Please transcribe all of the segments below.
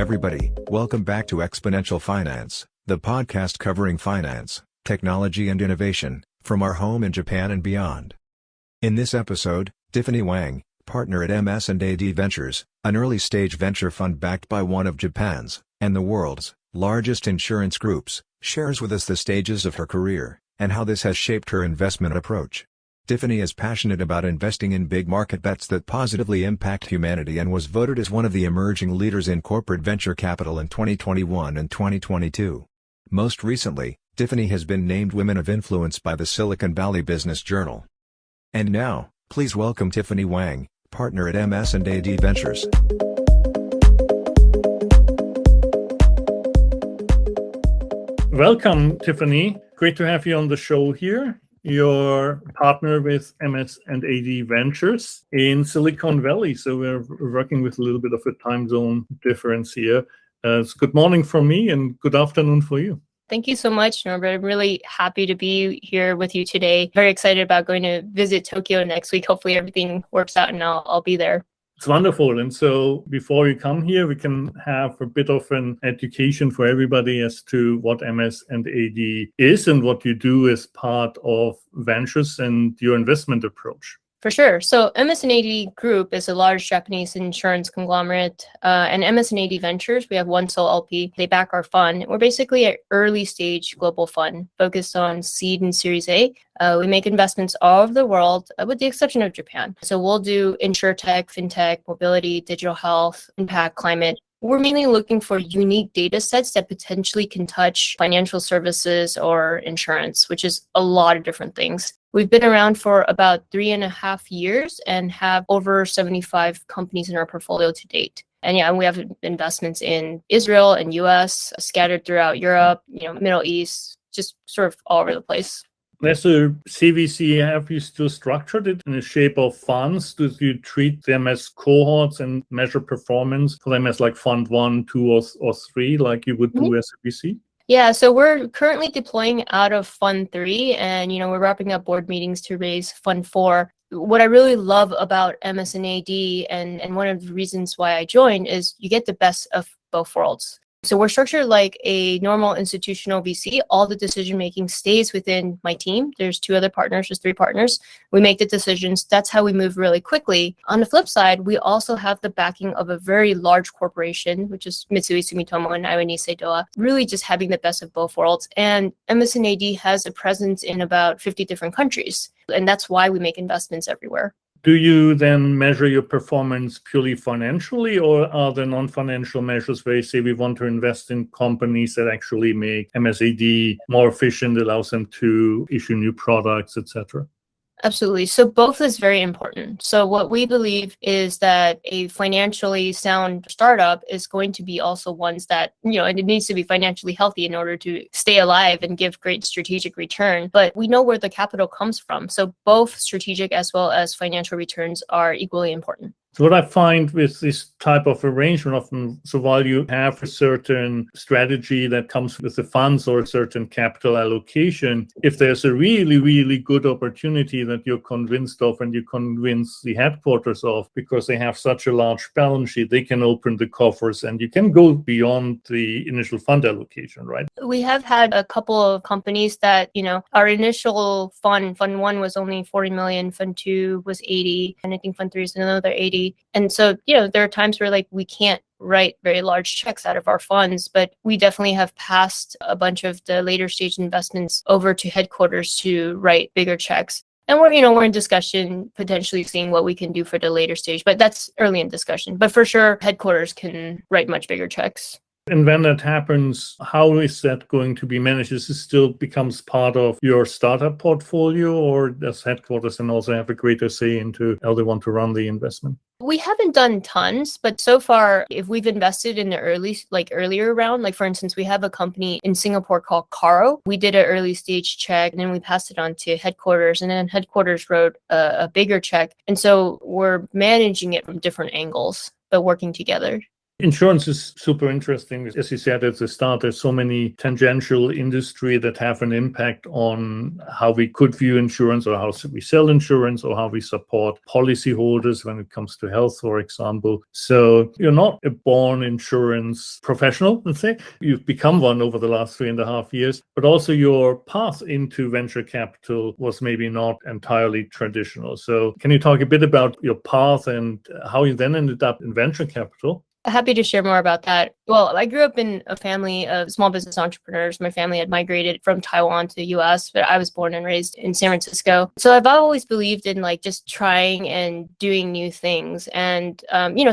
everybody, welcome back to Exponential Finance, the podcast covering finance, technology and innovation, from our home in Japan and beyond. In this episode, Tiffine Wang, partner at MS&AD Ventures, an early-stage venture fund backed by one of Japan's, and the world's, largest insurance groups, shares with us the stages of her career, and how this has shaped her investment approach. Tiffany is passionate about investing in big market bets that positively impact humanity and was voted as one of the emerging leaders in corporate venture capital in 2021 and 2022. Most recently, Tiffany has been named Women of Influence by the Silicon Valley Business Journal. And now, please welcome Tiffine Wang, partner at MS&AD Ventures. Welcome, Tiffany. Great to have you on the show here. You're a partner with MS&AD Ventures in Silicon Valley. So we're working with a little bit of a time zone difference here. It's good morning for me and good afternoon for you. Thank you so much, Norbert. I'm really happy to be here with you today. Very excited about going to visit Tokyo next week. Hopefully everything works out and I'll be there. It's wonderful. And so before you come here, we can have a bit of an education for everybody as to what MS&AD is and what you do as part of Ventures and your investment approach. For sure. So MS&AD Group is a large Japanese insurance conglomerate, and MS&AD Ventures, we have one sole LP. They back our fund. We're basically an early stage global fund focused on seed and Series A. We make investments all over the world, with the exception of Japan. So we'll do insurtech, FinTech, mobility, digital health, impact, climate. We're mainly looking for unique data sets that potentially can touch financial services or insurance, which is a lot of different things. We've been around for about 3.5 years and have over 75 companies in our portfolio to date. And we have investments in Israel and US, scattered throughout Europe, Middle East, just sort of all over the place. As a CVC, have you still structured it in the shape of funds? Do you treat them as cohorts and measure performance for them as like fund 1, 2, or 3, like you would do as a VC? Yeah, so we're currently deploying out of Fund 3, and we're wrapping up board meetings to raise Fund 4. What I really love about MS&AD and one of the reasons why I joined is you get the best of both worlds. So we're structured like a normal institutional VC. All the decision making stays within my team. There's 2 other partners, there's 3 partners. We make the decisions. That's how we move really quickly. On the flip side, we also have the backing of a very large corporation, which is Mitsui Sumitomo and Iowa Nisei Dowa, really just having the best of both worlds. And MS&AD has a presence in about 50 different countries. And that's why we make investments everywhere. Do you then measure your performance purely financially, or are there non-financial measures where you say we want to invest in companies that actually make MS&AD more efficient, allows them to issue new products, etc.? Absolutely. So both is very important. So what we believe is that a financially sound startup is going to be also ones that, and it needs to be financially healthy in order to stay alive and give great strategic return. But we know where the capital comes from. So both strategic as well as financial returns are equally important. So what I find with this type of arrangement often, so while you have a certain strategy that comes with the funds or a certain capital allocation, if there's a really, really good opportunity that you're convinced of and you convince the headquarters of, because they have such a large balance sheet, they can open the coffers and you can go beyond the initial fund allocation, right? We have had a couple of companies that, our initial fund 1 was only 40 million, fund 2 was 80, and I think fund 3 is another 80. And so, there are times where we can't write very large checks out of our funds, but we definitely have passed a bunch of the later stage investments over to headquarters to write bigger checks. And we're in discussion, potentially seeing what we can do for the later stage, but that's early in discussion. But for sure, headquarters can write much bigger checks. And when that happens, how is that going to be managed? Is this still becomes part of your startup portfolio, or does headquarters and also have a greater say into how they want to run the investment? We haven't done tons, but so far, if we've invested in the earlier round, for instance, we have a company in Singapore called Caro. We did an early stage check and then we passed it on to headquarters, and then headquarters wrote a bigger check. And so we're managing it from different angles, but working together. Insurance is super interesting. As you said at the start, there's so many tangential industry that have an impact on how we could view insurance or how we sell insurance or how we support policyholders when it comes to health, for example. So you're not a born insurance professional, let's say. You've become one over the last 3.5 years, but also your path into venture capital was maybe not entirely traditional. So can you talk a bit about your path and how you then ended up in venture capital? Happy to share more about that. Well, I grew up in a family of small business entrepreneurs. My family had migrated from Taiwan to the US, but I was born and raised in San Francisco. So I've always believed in like just trying and doing new things. And,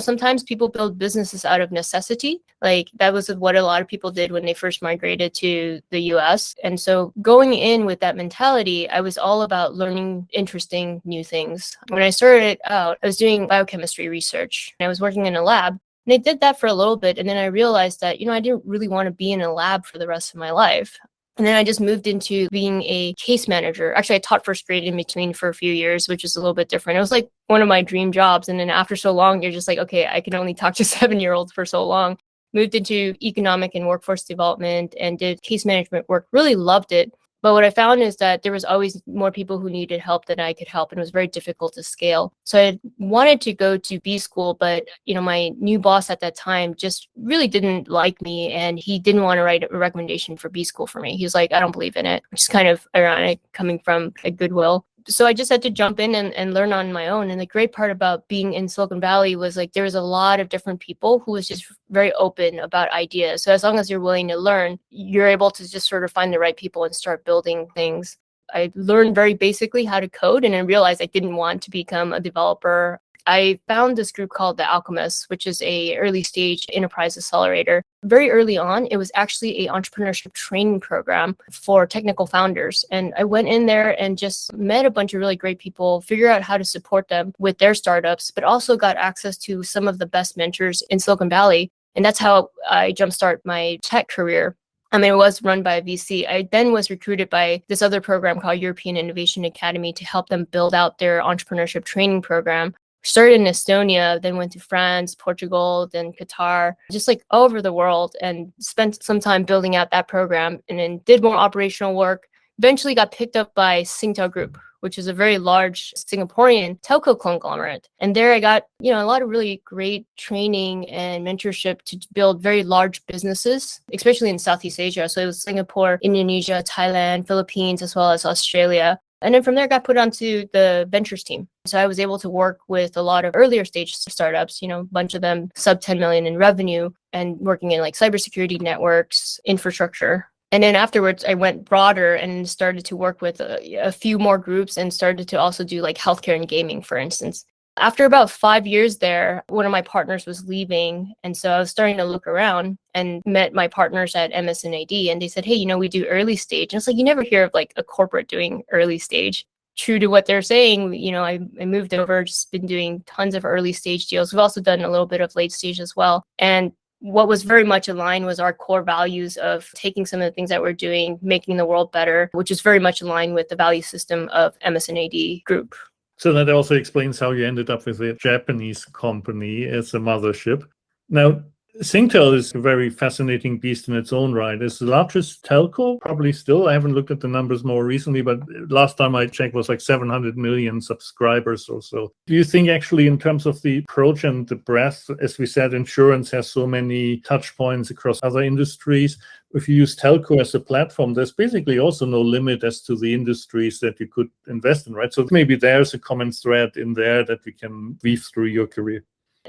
sometimes people build businesses out of necessity. Like that was what a lot of people did when they first migrated to the US. And so going in with that mentality, I was all about learning interesting new things. When I started out, I was doing biochemistry research. I was working in a lab. And I did that for a little bit. And then I realized that, I didn't really want to be in a lab for the rest of my life. And then I just moved into being a case manager. Actually, I taught first grade in between for a few years, which is a little bit different. It was like one of my dream jobs. And then after so long, you're just like, okay, I can only talk to 7-year-olds for so long. Moved into economic and workforce development and did case management work. Really loved it. But what I found is that there was always more people who needed help than I could help, and it was very difficult to scale. So I wanted to go to B school, but my new boss at that time just really didn't like me, and he didn't want to write a recommendation for B school for me. He was like, I don't believe in it, which is kind of ironic coming from a Goodwill. So I just had to jump in and learn on my own. And the great part about being in Silicon Valley was like there was a lot of different people who was just very open about ideas. So as long as you're willing to learn, you're able to just sort of find the right people and start building things. I learned very basically how to code, and I realized I didn't want to become a developer. I found this group called The Alchemists, which is a early stage enterprise accelerator. Very early on, it was actually an entrepreneurship training program for technical founders. And I went in there and just met a bunch of really great people, figured out how to support them with their startups, but also got access to some of the best mentors in Silicon Valley. And that's how I jumpstart my tech career. I mean, it was run by a VC. I then was recruited by this other program called European Innovation Academy to help them build out their entrepreneurship training program. Started in Estonia, then went to France, Portugal, then Qatar, just like all over the world, and spent some time building out that program, and then did more operational work. Eventually got picked up by Singtel Group, which is a very large Singaporean telco conglomerate. And there I got, a lot of really great training and mentorship to build very large businesses, especially in Southeast Asia. So it was Singapore, Indonesia, Thailand, Philippines, as well as Australia. And then from there, got put onto the ventures team. So I was able to work with a lot of earlier stage startups, a bunch of them sub 10 million in revenue, and working in like cybersecurity networks, infrastructure. And then afterwards, I went broader and started to work with a few more groups and started to also do like healthcare and gaming, for instance. After about 5 years there, one of my partners was leaving. And so I was starting to look around and met my partners at MS&AD. And they said, hey, we do early stage. And it's like, you never hear of like a corporate doing early stage. True to what they're saying, I moved over, just been doing tons of early stage deals. We've also done a little bit of late stage as well. And what was very much aligned was our core values of taking some of the things that we're doing, making the world better, which is very much aligned with the value system of MS&AD Group. So that also explains how you ended up with a Japanese company as a mothership. Now, Singtel is a very fascinating beast in its own right. It's the largest telco, probably still. I haven't looked at the numbers more recently, but last time I checked was like 700 million subscribers or so. Do you think actually in terms of the approach and the breadth, as we said, insurance has so many touch points across other industries. If you use telco as a platform, there's basically also no limit as to the industries that you could invest in, right? So maybe there's a common thread in there that we can weave through your career.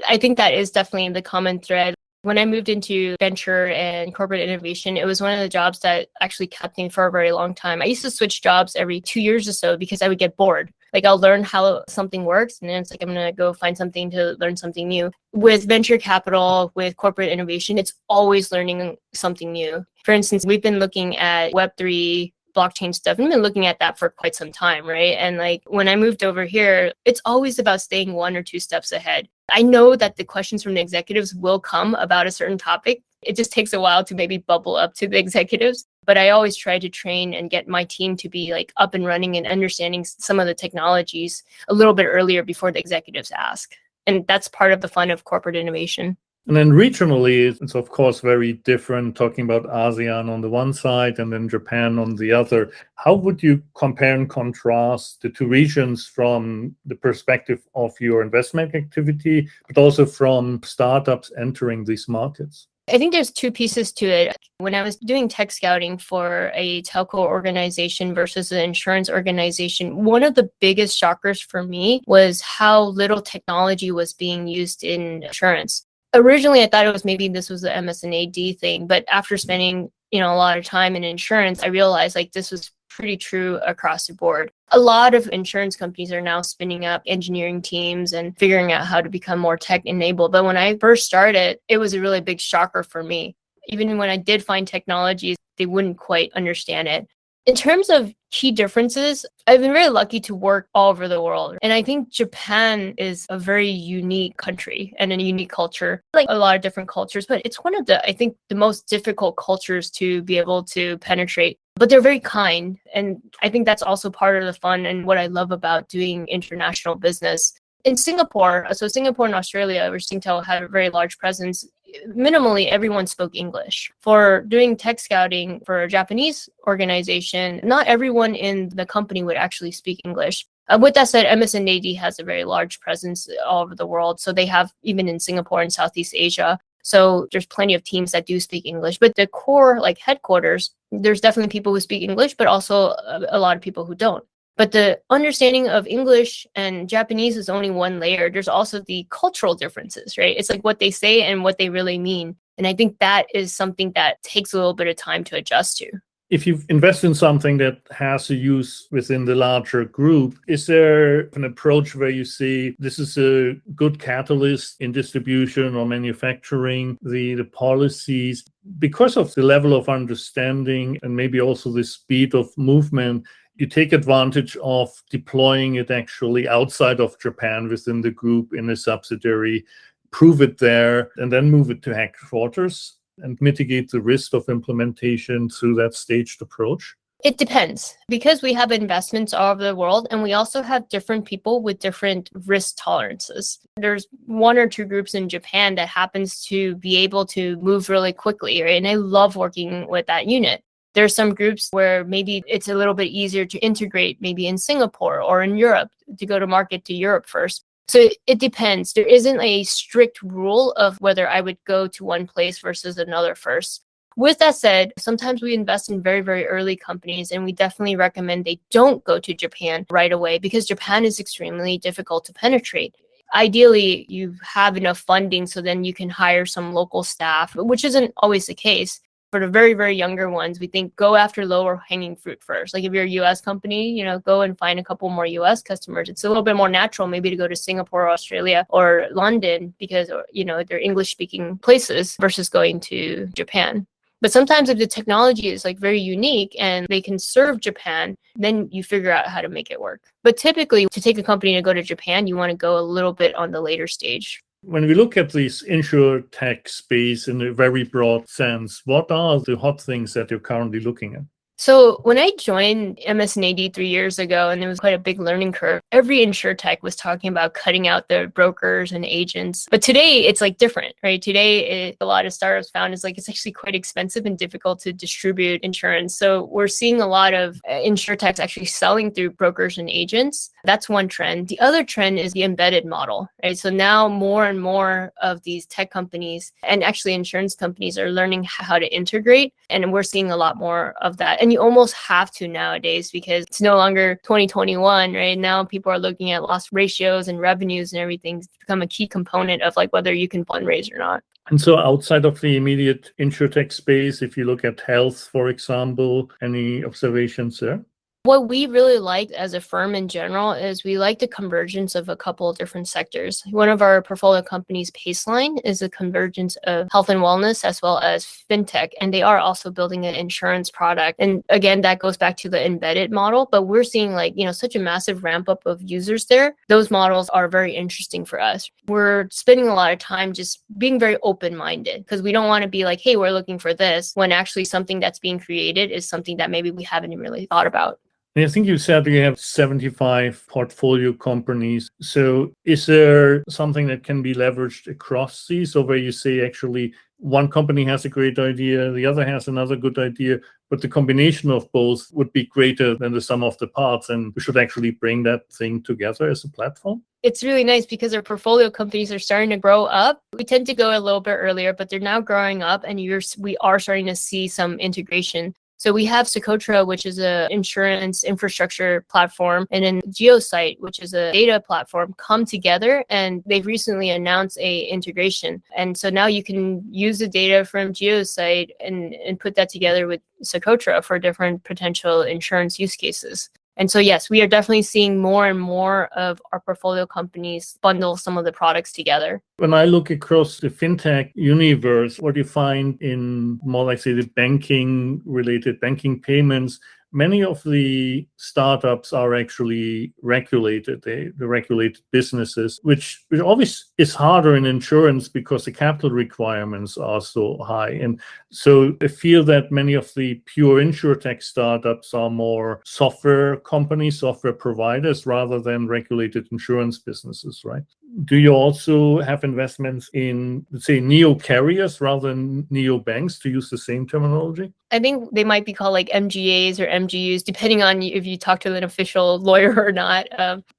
I think that is definitely the common thread. When I moved into venture and corporate innovation, it was one of the jobs that actually kept me for a very long time. I used to switch jobs every 2 years or so because I would get bored. Like I'll learn how something works, and then it's like I'm going to go find something to learn something new. With venture capital, with corporate innovation, it's always learning something new. For instance, we've been looking at Web3, blockchain stuff. I've been looking at that for quite some time, right? And like when I moved over here, it's always about staying 1 or 2 steps ahead. I know that the questions from the executives will come about a certain topic. It just takes a while to maybe bubble up to the executives. But I always try to train and get my team to be like up and running and understanding some of the technologies a little bit earlier before the executives ask. And that's part of the fun of corporate innovation. And then regionally, it's of course very different, talking about ASEAN on the one side and then Japan on the other. How would you compare and contrast the two regions from the perspective of your investment activity, but also from startups entering these markets? I think there's two pieces to it. When I was doing tech scouting for a telco organization versus an insurance organization, one of the biggest shockers for me was how little technology was being used in insurance. Originally, I thought it was maybe this was the MS&AD thing, but after spending, a lot of time in insurance, I realized like this was pretty true across the board. A lot of insurance companies are now spinning up engineering teams and figuring out how to become more tech enabled. But when I first started, it was a really big shocker for me. Even when I did find technologies, they wouldn't quite understand it. In terms of key differences, I've been very lucky to work all over the world. And I think Japan is a very unique country and a unique culture, like a lot of different cultures, but it's one of the most difficult cultures to be able to penetrate. But they're very kind. And I think that's also part of the fun and what I love about doing international business. In Singapore, so Singapore and Australia, where Singtel had a very large presence, minimally everyone spoke English. For doing tech scouting for a Japanese organization, not everyone in the company would actually speak English. With that said, MS&AD has a very large presence all over the world. So they have even in Singapore and Southeast Asia. So there's plenty of teams that do speak English. But the core headquarters, there's definitely people who speak English, but also a lot of people who don't. But the understanding of English and Japanese is only one layer. There's also the cultural differences, right? It's like what they say and what they really mean. And I think that is something that takes a little bit of time to adjust to. If you invest in something that has a use within the larger group, is there an approach where you see this is a good catalyst in distribution or manufacturing, the policies, because of the level of understanding and maybe also the speed of movement, you take advantage of deploying it actually outside of Japan within the group in a subsidiary, prove it there, and then move it to headquarters and mitigate the risk of implementation through that staged approach? It depends, because we have investments all over the world and we also have different people with different risk tolerances. There's one or two groups in Japan that happens to be able to move really quickly, right? And I love working with that unit. There are some groups where maybe it's a little bit easier to integrate, maybe in Singapore or in Europe, to go to market to Europe first. So it depends. There isn't a strict rule of whether I would go to one place versus another first. With that said, sometimes we invest in very, very early companies, and we definitely recommend they don't go to Japan right away because Japan is extremely difficult to penetrate. Ideally, you have enough funding so then you can hire some local staff, which isn't always the case. For the very, very younger ones, we think go after lower hanging fruit first. Like if you're a US company, go and find a couple more US customers. It's a little bit more natural maybe to go to Singapore, Australia, or London because, they're English speaking places versus going to Japan. But sometimes if the technology is very unique and they can serve Japan, then you figure out how to make it work. But typically to take a company to go to Japan, you want to go a little bit on the later stage. When we look at this insurtech space in a very broad sense, what are the hot things that you're currently looking at? So when I joined MS&AD 3 years ago, and it was quite a big learning curve, every insurtech was talking about cutting out the brokers and agents. But today it's different, right? Today, a lot of startups found it's actually quite expensive and difficult to distribute insurance. So we're seeing a lot of insurtechs actually selling through brokers and agents. That's one trend. The other trend is the embedded model, right? So now more and more of these tech companies and actually insurance companies are learning how to integrate. And we're seeing a lot more of that. And you almost have to nowadays because it's no longer 2021, right? Now people are looking at loss ratios and revenues and everything to become a key component of whether you can fundraise or not. And so outside of the immediate insurtech space, if you look at health, for example, any observations there? What we really like as a firm in general is we like the convergence of a couple of different sectors. One of our portfolio companies, Paceline, is a convergence of health and wellness as well as FinTech. And they are also building an insurance product. And again, that goes back to the embedded model. But we're seeing such a massive ramp up of users there. Those models are very interesting for us. We're spending a lot of time just being very open-minded because we don't want to be hey, we're looking for this when actually something that's being created is something that maybe we haven't really thought about. And I think you said you have 75 portfolio companies. So is there something that can be leveraged across these, or where you say actually one company has a great idea, the other has another good idea, but the combination of both would be greater than the sum of the parts, and we should actually bring that thing together as a platform? It's really nice because our portfolio companies are starting to grow up. We tend to go a little bit earlier, but they're now growing up, and we are starting to see some integration. So we have Socotra, which is an insurance infrastructure platform, and then Geosite, which is a data platform, come together, and they've recently announced a integration. And so now you can use the data from Geosite and put that together with Socotra for different potential insurance use cases. And so, yes, we are definitely seeing more and more of our portfolio companies bundle some of the products together. When I look across the FinTech universe, what you find in more like, say, the banking-related banking payments, many of the startups are actually regulated. They're regulated businesses, which always is harder in insurance because the capital requirements are so high. And so I feel that many of the pure insurtech startups are more software companies, software providers, rather than regulated insurance businesses, right? Do you also have investments in, let's say, neo carriers rather than neo banks, to use the same terminology? I think they might be called like MGAs or MGUs, depending on if you talk to an official lawyer or not.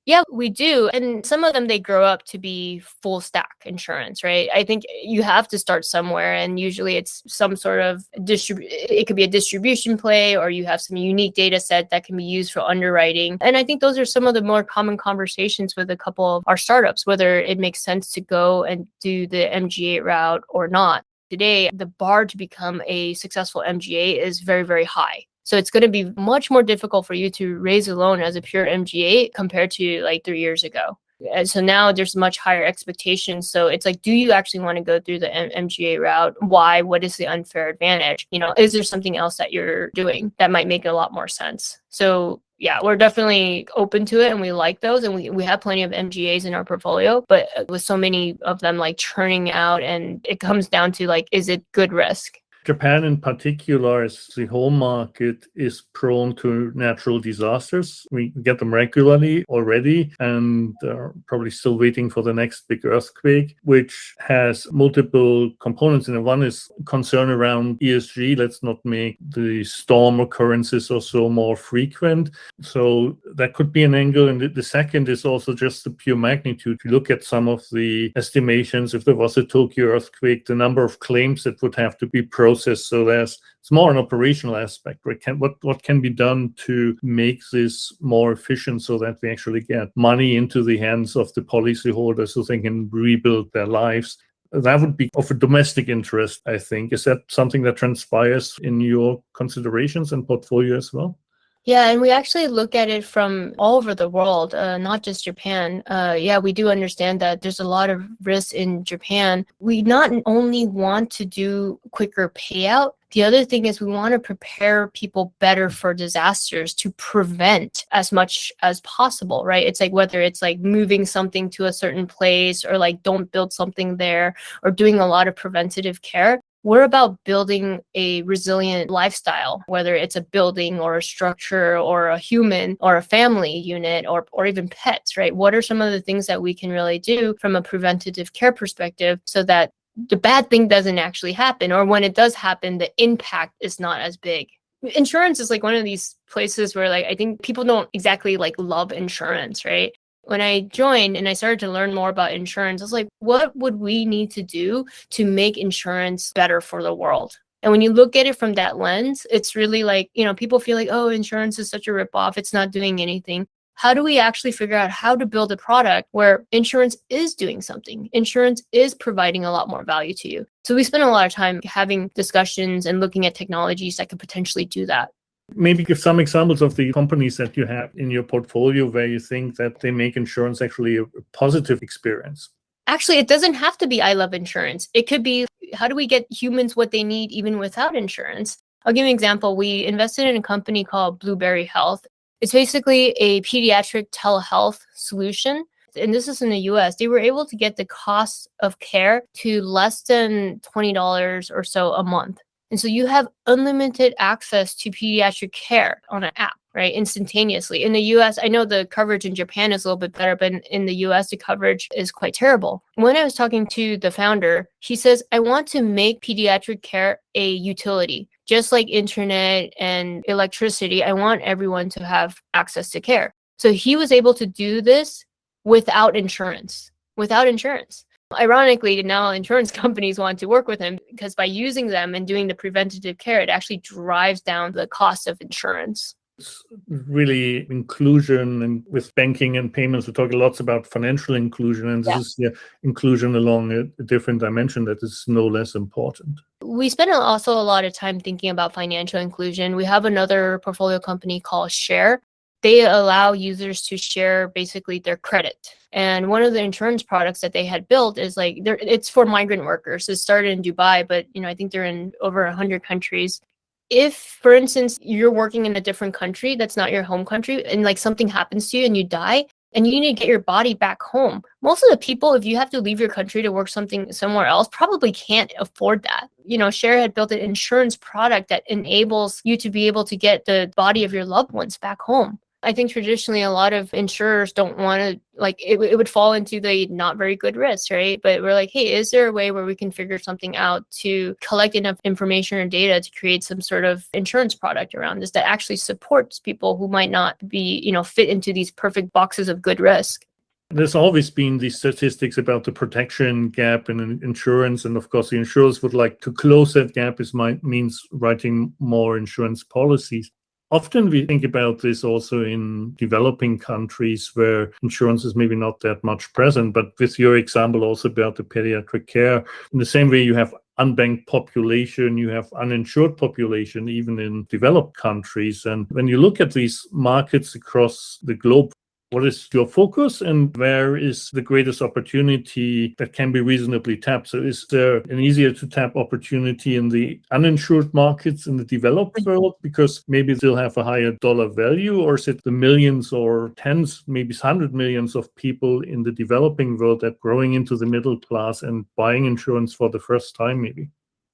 Yeah, we do. And some of them, they grow up to be full stack insurance, right? I think you have to start somewhere. And usually it's some sort of it could be a distribution play, or you have some unique data set that can be used for underwriting. And I think those are some of the more common conversations with a couple of our startups, whether it makes sense to go and do the MGA route or not. Today, the bar to become a successful MGA is very, very high. So it's going to be much more difficult for you to raise a loan as a pure MGA compared to like 3 years ago. And so now there's much higher expectations. So it's like, do you actually want to go through the MGA route? Why? What is the unfair advantage? Is there something else that you're doing that might make a lot more sense? So yeah, we're definitely open to it, and we like those, and we have plenty of MGAs in our portfolio, but with so many of them like churning out, and it comes down to like, is it good risk? Japan in particular, as the home market, is prone to natural disasters. We get them regularly already, and probably still waiting for the next big earthquake, which has multiple components. And one is concern around ESG. Let's not make the storm occurrences or so more frequent. So that could be an angle. And the second is also just the pure magnitude. If you look at some of the estimations, if there was a Tokyo earthquake, the number of claims that would have to be processed. So it's more an operational aspect. Right? What can be done to make this more efficient so that we actually get money into the hands of the policyholders so they can rebuild their lives? That would be of a domestic interest, I think. Is that something that transpires in your considerations and portfolio as well? Yeah, and we actually look at it from all over the world, not just Japan. Yeah, we do understand that there's a lot of risk in Japan. We not only want to do quicker payout, the other thing is we want to prepare people better for disasters to prevent as much as possible, right? It's like whether it's like moving something to a certain place, or like don't build something there, or doing a lot of preventative care. We're about building a resilient lifestyle, whether it's a building or a structure or a human or a family unit or even pets, right? What are some of the things that we can really do from a preventative care perspective so that the bad thing doesn't actually happen, or when it does happen, the impact is not as big? Insurance is like one of these places where like I think people don't exactly like love insurance, right? When I joined and I started to learn more about insurance, I was like, what would we need to do to make insurance better for the world? And when you look at it from that lens, it's really like, people feel like, oh, insurance is such a ripoff. It's not doing anything. How do we actually figure out how to build a product where insurance is doing something? Insurance is providing a lot more value to you. So we spend a lot of time having discussions and looking at technologies that could potentially do that. Maybe give some examples of the companies that you have in your portfolio where you think that they make insurance actually a positive experience. Actually, it doesn't have to be I love insurance. It could be, how do we get humans what they need even without insurance? I'll give you an example. We invested in a company called Blueberry Health. It's basically a pediatric telehealth solution. And this is in the US. They were able to get the cost of care to less than $20 or so a month. And so you have unlimited access to pediatric care on an app, right? Instantaneously. In the US, I know the coverage in Japan is a little bit better, but in the US, the coverage is quite terrible. When I was talking to the founder, he says, I want to make pediatric care a utility. Just like internet and electricity, I want everyone to have access to care. So he was able to do this without insurance. Ironically, now insurance companies want to work with him because by using them and doing the preventative care, it actually drives down the cost of insurance. It's really inclusion, and with banking and payments, we talk lots about financial inclusion, and this is the inclusion along a different dimension that is no less important. We spend also a lot of time thinking about financial inclusion. We have another portfolio company called Share. They allow users to share basically their credit. And one of the insurance products that they had built is like, it's for migrant workers. It started in Dubai, but I think they're in over 100 countries. If, for instance, you're working in a different country that's not your home country, and like something happens to you and you die, and you need to get your body back home, most of the people, if you have to leave your country to work something somewhere else, probably can't afford that. Share had built an insurance product that enables you to be able to get the body of your loved ones back home. I think traditionally a lot of insurers don't want to, like, it would fall into the not very good risk, right? But we're like, hey, is there a way where we can figure something out to collect enough information or data to create some sort of insurance product around this that actually supports people who might not be, fit into these perfect boxes of good risk? There's always been these statistics about the protection gap in insurance. And of course, the insurers would like to close that gap. Means writing more insurance policies. Often we think about this also in developing countries where insurance is maybe not that much present, but with your example also about the pediatric care, in the same way you have unbanked population, you have uninsured population, even in developed countries. And when you look at these markets across the globe, what is your focus and where is the greatest opportunity that can be reasonably tapped? So is there an easier to tap opportunity in the uninsured markets in the developed world because maybe they'll have a higher dollar value, or is it the millions or tens, maybe 100 millions of people in the developing world that growing into the middle class and buying insurance for the first time maybe?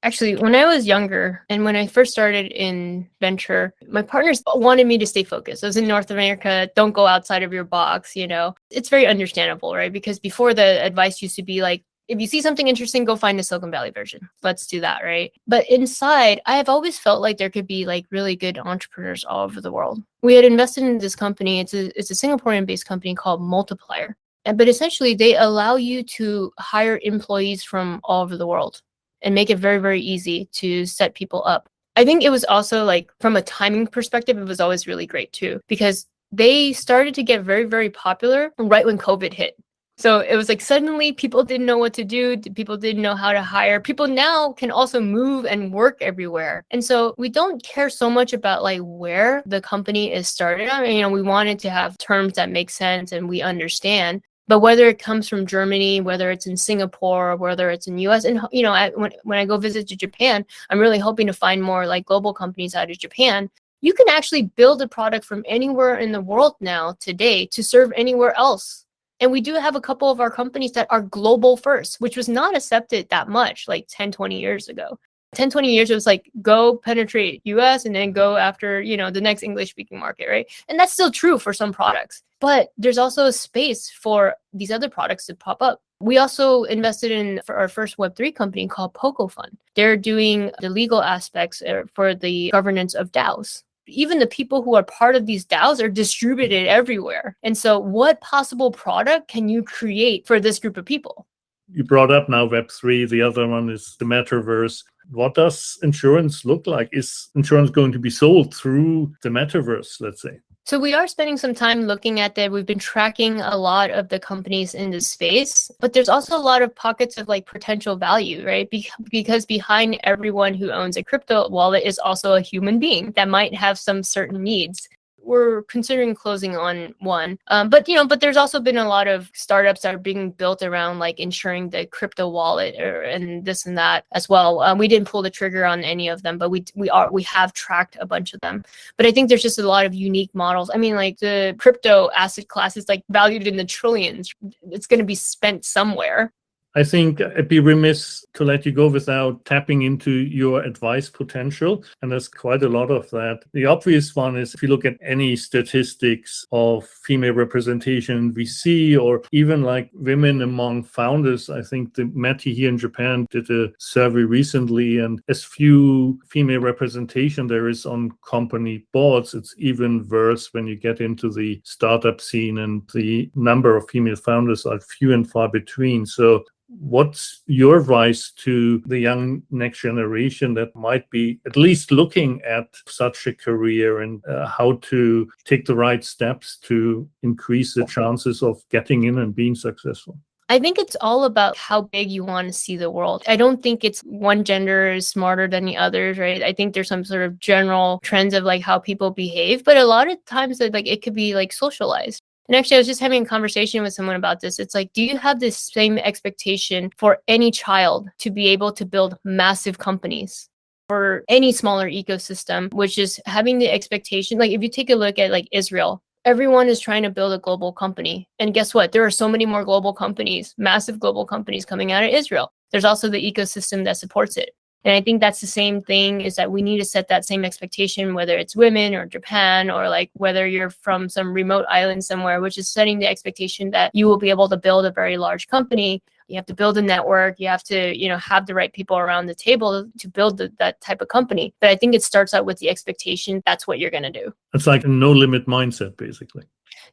Actually, when I was younger and when I first started in venture, my partners wanted me to stay focused. I was in North America, don't go outside of your box, It's very understandable, right? Because before the advice used to be like, if you see something interesting, go find the Silicon Valley version. Let's do that, right? But inside, I have always felt like there could be like really good entrepreneurs all over the world. We had invested in this company. It's a Singaporean-based company called Multiplier. But essentially, they allow you to hire employees from all over the world and make it very, very easy to set people up. I think it was also like from a timing perspective, it was always really great too, because they started to get very, very popular right when COVID hit. So it was like suddenly people didn't know what to do. People didn't know how to hire. People now can also move and work everywhere. And so we don't care so much about like where the company is started on. We wanted to have terms that make sense and we understand. But whether it comes from Germany, whether it's in Singapore, whether it's in US, and when I go visit to Japan, I'm really hoping to find more like global companies out of Japan. You can actually build a product from anywhere in the world now today to serve anywhere else. And we do have a couple of our companies that are global first, which was not accepted that much like 10, 20 years ago. 10, 20 years, it was like, go penetrate US and then go after, the next English speaking market, right? And that's still true for some products. But there's also a space for these other products to pop up. We also invested in for our first Web3 company called Poco Fund. They're doing the legal aspects for the governance of DAOs. Even the people who are part of these DAOs are distributed everywhere. And so what possible product can you create for this group of people? You brought up now Web3. The other one is the metaverse. What does insurance look like? Is insurance going to be sold through the metaverse, let's say? So we are spending some time looking at that. We've been tracking a lot of the companies in this space, but there's also a lot of pockets of like potential value, right? Because behind everyone who owns a crypto wallet is also a human being that might have some certain needs. We're considering closing on one. But there's also been a lot of startups that are being built around like ensuring the crypto wallet and this and that as well. We didn't pull the trigger on any of them, but we have tracked a bunch of them. But I think there's just a lot of unique models. I mean, like the crypto asset class is like valued in the trillions. It's going to be spent somewhere. I think I'd be remiss to let you go without tapping into your advice potential. And there's quite a lot of that. The obvious one is if you look at any statistics of female representation in VC or even like women among founders, I think the METI here in Japan did a survey recently, and as few female representation there is on company boards, it's even worse when you get into the startup scene, and the number of female founders are few and far between. So what's your advice to the young next generation that might be at least looking at such a career, and how to take the right steps to increase the chances of getting in and being successful? I think it's all about how big you want to see the world. I don't think it's one gender is smarter than the others, right? I think there's some sort of general trends of like how people behave, but a lot of times like it could be like socialized. And actually, I was just having a conversation with someone about this. It's like, do you have this same expectation for any child to be able to build massive companies? For any smaller ecosystem, which is having the expectation, like if you take a look at like Israel, everyone is trying to build a global company. And guess what? There are so many more global companies, massive global companies coming out of Israel. There's also the ecosystem that supports it. And I think that's the same thing, is that we need to set that same expectation, whether it's women or Japan, or like whether you're from some remote island somewhere, which is setting the expectation that you will be able to build a very large company. You have to build a network. You have to, have the right people around the table to build that type of company. But I think it starts out with the expectation that's what you're going to do. It's like a no limit mindset, basically.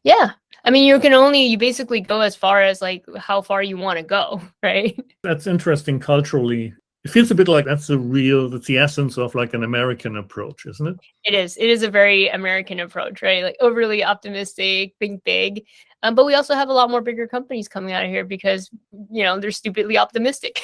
Yeah. I mean, you basically go as far as like how far you want to go, right? That's interesting culturally. It feels a bit like that's the essence of like an American approach, isn't it? It is. It is a very American approach, right? Like overly optimistic, think big. But we also have a lot more bigger companies coming out of here because, they're stupidly optimistic.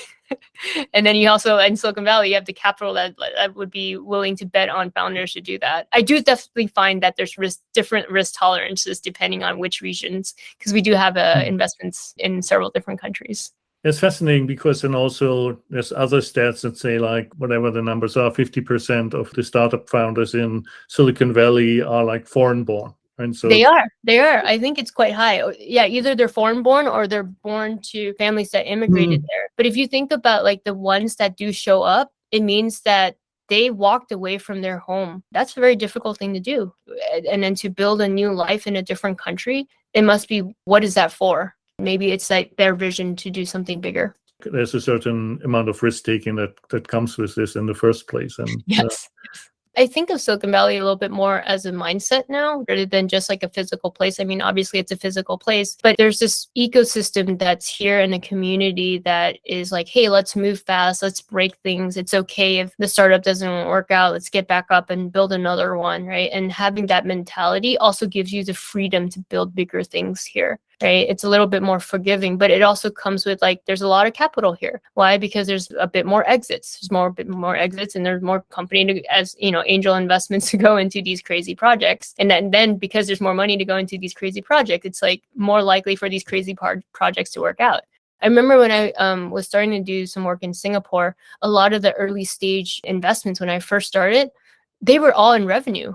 And then you also, in Silicon Valley, you have the capital that would be willing to bet on founders to do that. I do definitely find that there's different risk tolerances depending on which regions, because we do have investments in several different countries. It's fascinating because then also there's other stats that say like whatever the numbers are, 50% of the startup founders in Silicon Valley are like foreign born. And so they are. I think it's quite high. Yeah, either they're foreign born or they're born to families that immigrated there. But if you think about like the ones that do show up, it means that they walked away from their home. That's a very difficult thing to do. And then to build a new life in a different country, it must be, what is that for? Maybe it's like their vision to do something bigger. There's a certain amount of risk taking that comes with this in the first place. And yes. I think of Silicon Valley a little bit more as a mindset now rather than just like a physical place. I mean, obviously it's a physical place, but there's this ecosystem that's here in a community that is like, hey, let's move fast. Let's break things. It's okay if the startup doesn't work out. Let's get back up and build another one, right? And having that mentality also gives you the freedom to build bigger things here. Right? It's a little bit more forgiving, but it also comes with like, there's a lot of capital here. Why? Because there's a bit more exits. There's a bit more exits, and there's more company angel investments to go into these crazy projects. And then because there's more money to go into these crazy projects, it's like more likely for these crazy projects to work out. I remember when I was starting to do some work in Singapore, a lot of the early stage investments when I first started, they were all in revenue.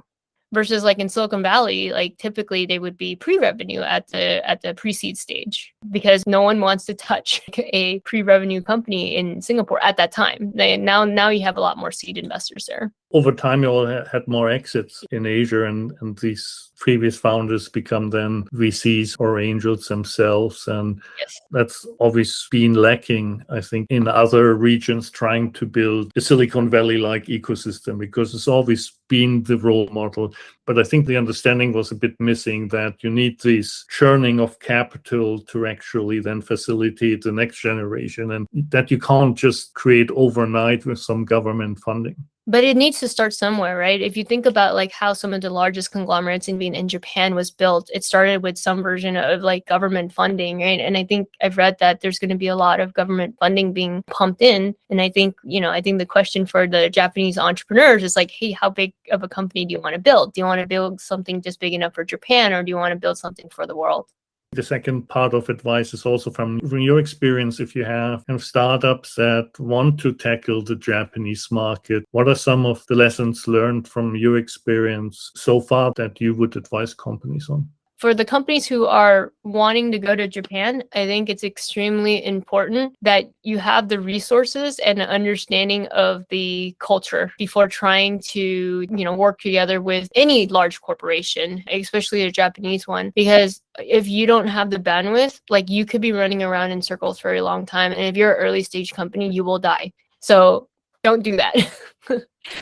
Versus like in Silicon Valley, like typically they would be pre-revenue at the pre-seed stage, because no one wants to touch a pre-revenue company in Singapore at that time. Now you have a lot more seed investors there. Over time, you all had more exits in Asia, and these previous founders become then VCs or angels themselves. And yes, that's always been lacking, I think, in other regions trying to build a Silicon Valley-like ecosystem, because it's always been the role model. But I think the understanding was a bit missing that you need this churning of capital to actually then facilitate the next generation, and that you can't just create overnight with some government funding. But it needs to start somewhere, right? If you think about like how some of the largest conglomerates in Japan was built, it started with some version of like government funding, right? And I think I've read that there's going to be a lot of government funding being pumped in. And I think the question for the Japanese entrepreneurs is like, hey, how big of a company do you want to build? Do you want to build something just big enough for Japan, or do you want to build something for the world? The second part of advice is also from your experience. If you have startups that want to tackle the Japanese market, what are some of the lessons learned from your experience so far that you would advise companies on? For the companies who are wanting to go to Japan, I think it's extremely important that you have the resources and an understanding of the culture before trying to, work together with any large corporation, especially a Japanese one. Because if you don't have the bandwidth, like you could be running around in circles for a long time. And if you're an early stage company, you will die. So don't do that.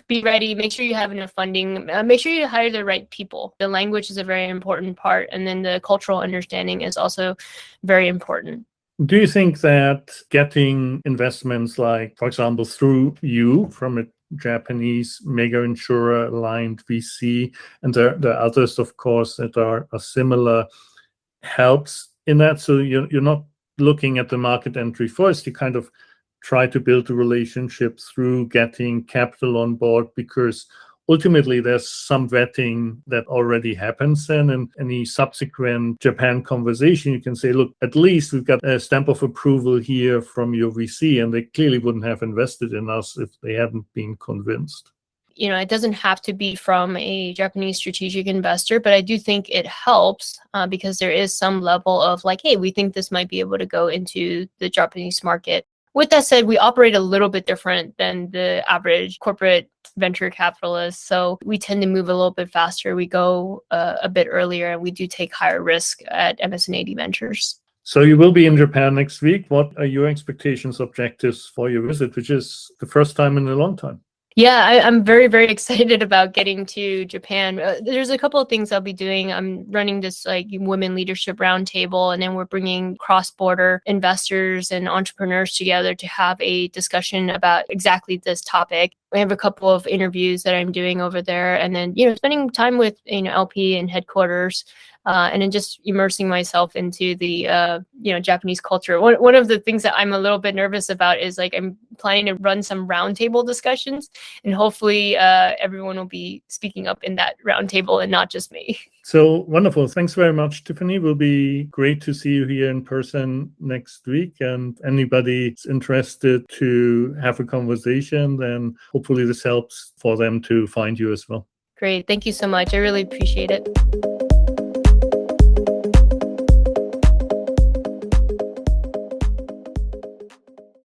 Be ready. Make sure you have enough funding. Make sure you hire the right people. The language is a very important part. And then the cultural understanding is also very important. Do you think that getting investments like, for example, through you from a Japanese mega insurer aligned VC, and there are others, of course, that are similar, helps in that? So you're not looking at the market entry first. You kind of try to build a relationship through getting capital on board, because ultimately there's some vetting that already happens then, and any subsequent Japan conversation, you can say, look, at least we've got a stamp of approval here from your VC, and they clearly wouldn't have invested in us if they hadn't been convinced. It doesn't have to be from a Japanese strategic investor, but I do think it helps because there is some level of like, hey, we think this might be able to go into the Japanese market. With that said, we operate a little bit different than the average corporate venture capitalist. So we tend to move a little bit faster. We go a bit earlier, and we do take higher risk at MS&AD Ventures. So you will be in Japan next week. What are your expectations, objectives for your visit, which is the first time in a long time? Yeah, I'm very, very excited about getting to Japan. There's a couple of things I'll be doing. I'm running this women leadership roundtable, and then we're bringing cross-border investors and entrepreneurs together to have a discussion about exactly this topic. We have a couple of interviews that I'm doing over there, and then spending time with LP and headquarters. And then just immersing myself into the Japanese culture. One of the things that I'm a little bit nervous about is I'm planning to run some roundtable discussions, and hopefully everyone will be speaking up in that roundtable and not just me. So wonderful. Thanks very much, Tiffany. It will be great to see you here in person next week. And anybody is interested to have a conversation, then hopefully this helps for them to find you as well. Great. Thank you so much. I really appreciate it.